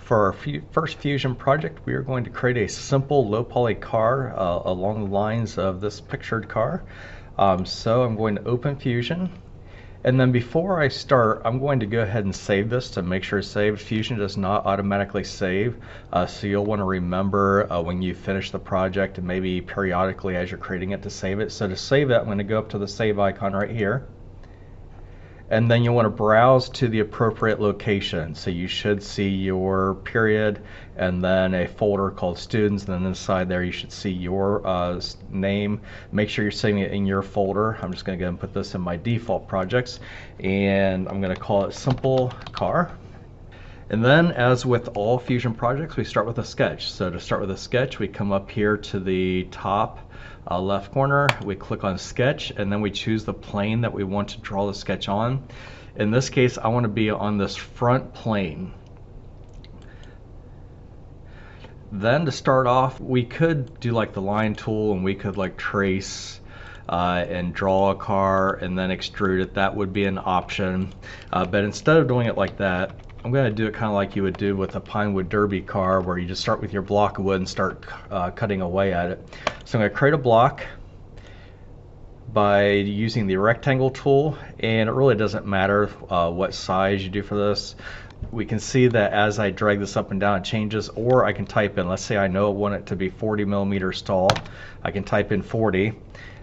For our first Fusion project, we are going to create a simple low poly car along the lines of this pictured car. So I'm going to open Fusion, and then before I start, I'm going to go ahead and save this to make sure it's saved. Fusion does not automatically save, so you'll want to remember when you finish the project and maybe periodically as you're creating it to save it. So to save it, I'm going to go up to the save icon right here. And then you want to browse to the appropriate location. So you should see your period and then a folder called students, and then inside there you should see your name. Make sure you're saving it in your folder. I'm just going to go and put this in my default projects, and I'm going to call it simple car. And then, as with all Fusion projects, we start with a sketch. So to start with a sketch, we come up here to the top left corner, we click on sketch, and then we choose the plane that we want to draw the sketch on. In this case, I want to be on this front plane. Then to start off, we could do like the line tool, and we could like trace and draw a car and then extrude it. That would be an option, but instead of doing it like that, I'm going to do it kind of like you would do with a Pinewood Derby car, where you just start with your block of wood and start cutting away at it. So I'm going to create a block by using the rectangle tool, and it really doesn't matter what size you do for this. We can see that as I drag this up and down it changes, or I can type in, let's say I know I want it to be 40 millimeters tall. I can type in 40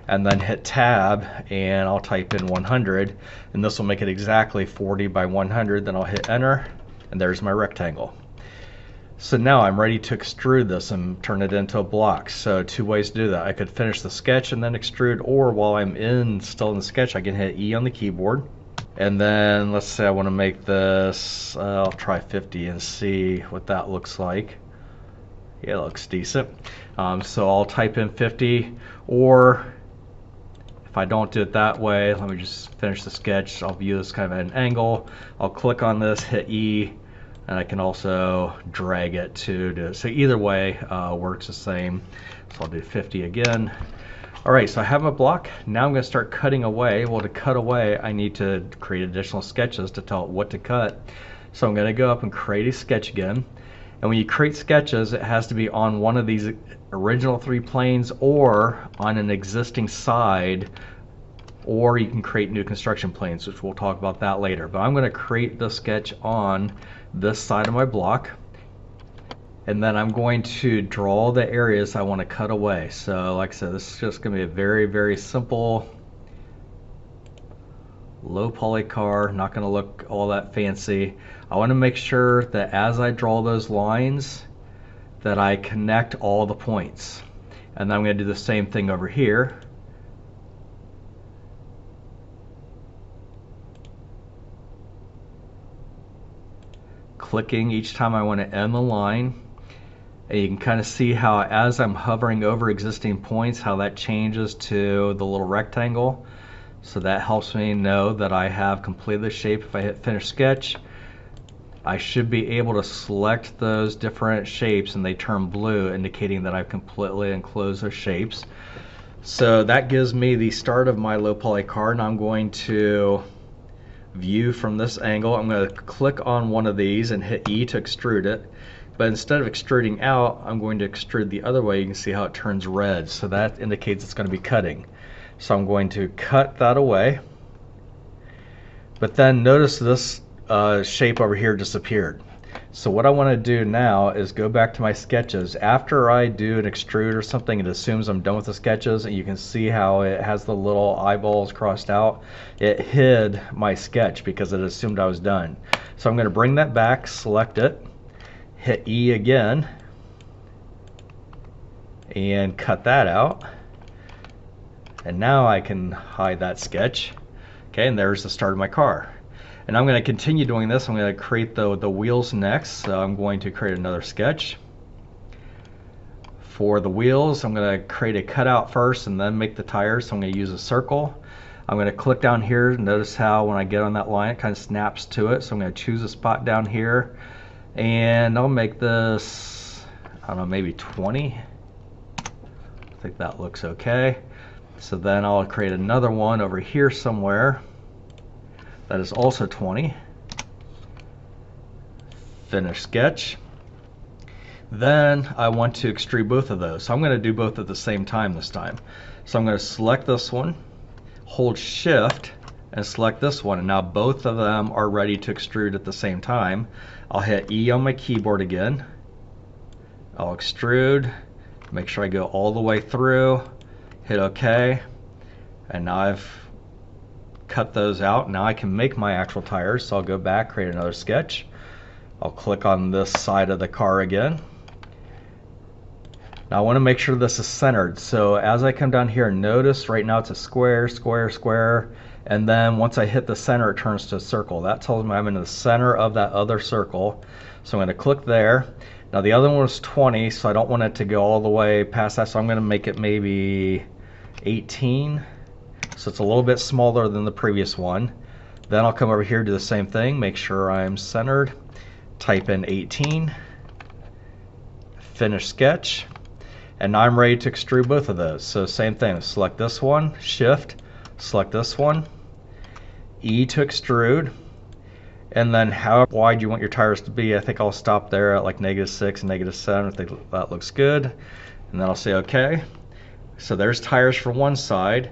and then hit tab, and I'll type in 100, and this will make it exactly 40 by 100. Then I'll hit enter, and there's my rectangle. So now I'm ready to extrude this and turn it into a block. So two ways to do that. I could finish the sketch and then extrude, or while I'm still in the sketch, I can hit E on the keyboard. And then let's say I want to make this, I'll try 50 and see what that looks like. Yeah, it looks decent. So I'll type in 50, or if I don't do it that way, let me just finish the sketch. I'll view this kind of at an angle. I'll click on this, hit E, and I can also drag it to do it. So either way works the same. So I'll do 50 again. All right, so I have my block. Now I'm going to start cutting away. Well, to cut away, I need to create additional sketches to tell it what to cut. So I'm going to go up and create a sketch again. And when you create sketches, it has to be on one of these original three planes or on an existing side, or you can create new construction planes, which we'll talk about that later. But I'm going to create the sketch on this side of my block, and then I'm going to draw the areas I want to cut away. So like I said, this is just going to be a very, very simple low poly car, not going to look all that fancy. I want to make sure that as I draw those lines that I connect all the points. And then I'm going to do the same thing over here. Clicking each time I want to end the line. And you can kind of see how as I'm hovering over existing points, how that changes to the little rectangle. So that helps me know that I have completed the shape. If I hit finish sketch, I should be able to select those different shapes and they turn blue, indicating that I've completely enclosed those shapes. So that gives me the start of my low poly car. And I'm going to view from this angle. I'm going to click on one of these and hit E to extrude it. But instead of extruding out, I'm going to extrude the other way. You can see how it turns red. So that indicates it's going to be cutting. So I'm going to cut that away. But then notice this shape over here disappeared. So what I want to do now is go back to my sketches. After I do an extrude or something, it assumes I'm done with the sketches, and you can see how it has the little eyeballs crossed out. It hid my sketch because it assumed I was done. So I'm going to bring that back, select it, hit E again, and cut that out. And now I can hide that sketch. Okay, and there's the start of my car. And I'm going to continue doing this. I'm going to create the wheels next. So I'm going to create another sketch. For the wheels, I'm going to create a cutout first and then make the tires. So I'm going to use a circle. I'm going to click down here. Notice how when I get on that line, it kind of snaps to it. So I'm going to choose a spot down here. And I'll make this, I don't know, maybe 20. I think that looks okay. So then I'll create another one over here somewhere that is also 20. Finish sketch. Then I want to extrude both of those. So I'm going to do both at the same time this time. So I'm going to select this one, hold shift, and select this one, and now both of them are ready to extrude at the same time. I'll hit E on my keyboard again. I'll extrude, make sure I go all the way through, hit OK, and now I've cut those out. Now I can make my actual tires. So I'll go back, create another sketch. I'll click on this side of the car again. Now I want to make sure this is centered. So as I come down here, notice right now it's a square, square, square, and then once I hit the center it turns to a circle. That tells me I'm in the center of that other circle. So I'm going to click there. Now the other one was 20, so I don't want it to go all the way past that, so I'm going to make it maybe 18. So it's a little bit smaller than the previous one. Then I'll come over here, do the same thing, make sure I'm centered, type in 18, finish sketch. And now I'm ready to extrude both of those. So same thing, select this one, shift, select this one, E to extrude, and then how wide you want your tires to be. I think I'll stop there at like -6 and -7. I think that looks good. And then I'll say OK. So there's tires for one side.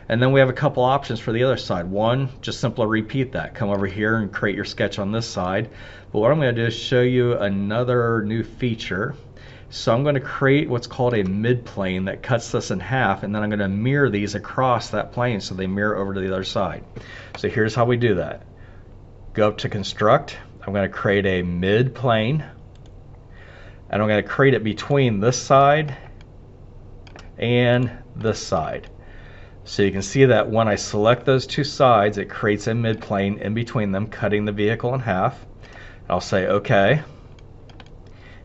And then we have a couple options for the other side. One, just simply repeat that. Come over here and create your sketch on this side. But what I'm going to do is show you another new feature. So I'm going to create what's called a mid-plane that cuts this in half, and then I'm going to mirror these across that plane so they mirror over to the other side. So here's how we do that. Go up to construct. I'm going to create a mid-plane, and I'm going to create it between this side and this side. So you can see that when I select those two sides, it creates a mid-plane in between them, cutting the vehicle in half. I'll say OK.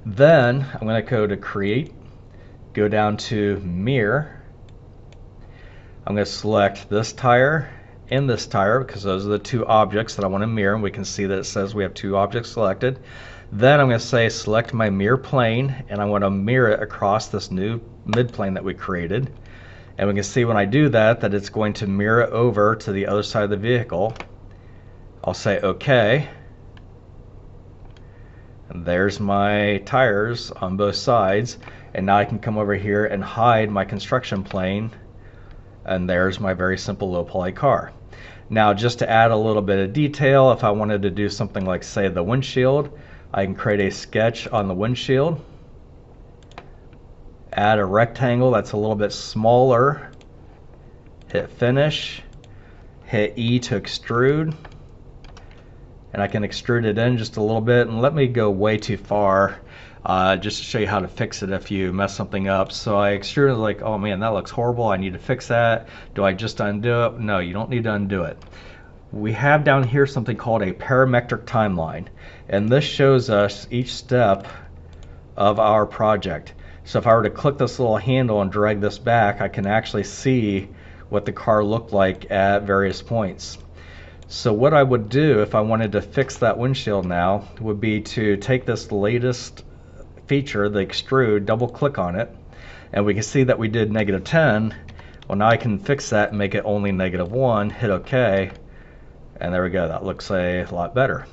Then I'm going to go to create, go down to mirror. I'm going to select this tire and this tire because those are the two objects that I want to mirror, and we can see that it says we have two objects selected. Then I'm going to say select my mirror plane, and I want to mirror it across this new mid plane that we created. And we can see when I do that it's going to mirror over to the other side of the vehicle. I'll say OK. And there's my tires on both sides. And now I can come over here and hide my construction plane. And there's my very simple low poly car. Now just to add a little bit of detail, if I wanted to do something like say the windshield, I can create a sketch on the windshield. Add a rectangle that's a little bit smaller, hit finish, hit E to extrude, and I can extrude it in just a little bit. And let me go way too far just to show you how to fix it if you mess something up. So I extruded like, oh man, that looks horrible, I need to fix that. Do I just undo it? No, you don't need to undo it. We have down here something called a parametric timeline, and this shows us each step of our project. So if I were to click this little handle and drag this back, I can actually see what the car looked like at various points. So what I would do if I wanted to fix that windshield now would be to take this latest feature, the extrude, double click on it, and we can see that we did -10. Well, now I can fix that and make it only -1, hit OK, and there we go. That looks a lot better.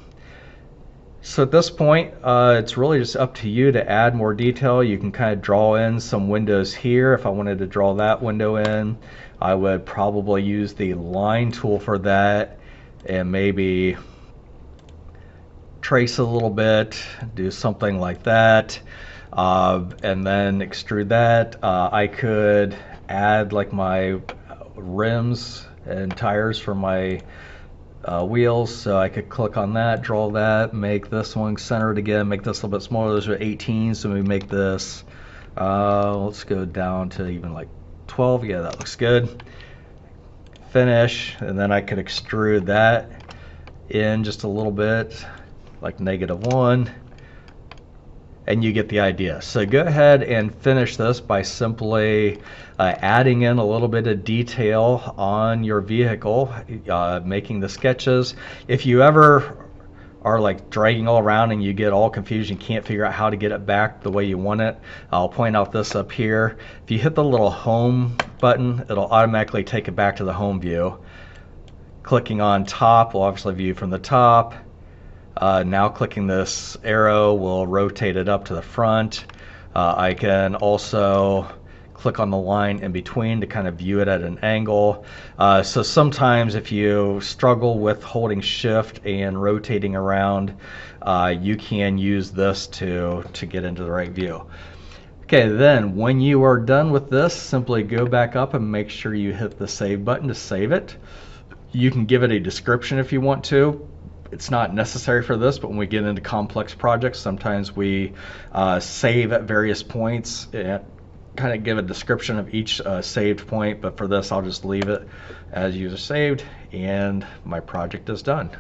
So at this point, it's really just up to you to add more detail. You can kind of draw in some windows here. If I wanted to draw that window in, I would probably use the line tool for that and maybe trace a little bit, do something like that, and then extrude that. I could add like my rims and tires for my wheels, so I could click on that, draw that, make this one centered again, make this a little bit smaller. Those are 18, so we make this, let's go down to even like 12. Yeah, that looks good. Finish, and then I could extrude that in just a little bit, like -1, and you get the idea. So go ahead and finish this by simply adding in a little bit of detail on your vehicle, making the sketches. If you ever are like dragging all around and you get all confused and can't figure out how to get it back the way you want it, I'll point out this up here. If you hit the little home button, it'll automatically take it back to the home view. Clicking on top will obviously view from the top. Now clicking this arrow will rotate it up to the front. I can also click on the line in between to kind of view it at an angle. So sometimes if you struggle with holding shift and rotating around, you can use this to get into the right view. Okay, then when you are done with this, simply go back up and make sure you hit the save button to save it. You can give it a description if you want to. It's not necessary for this, but when we get into complex projects, sometimes we save at various points and kind of give a description of each saved point. But for this, I'll just leave it as user saved, and my project is done.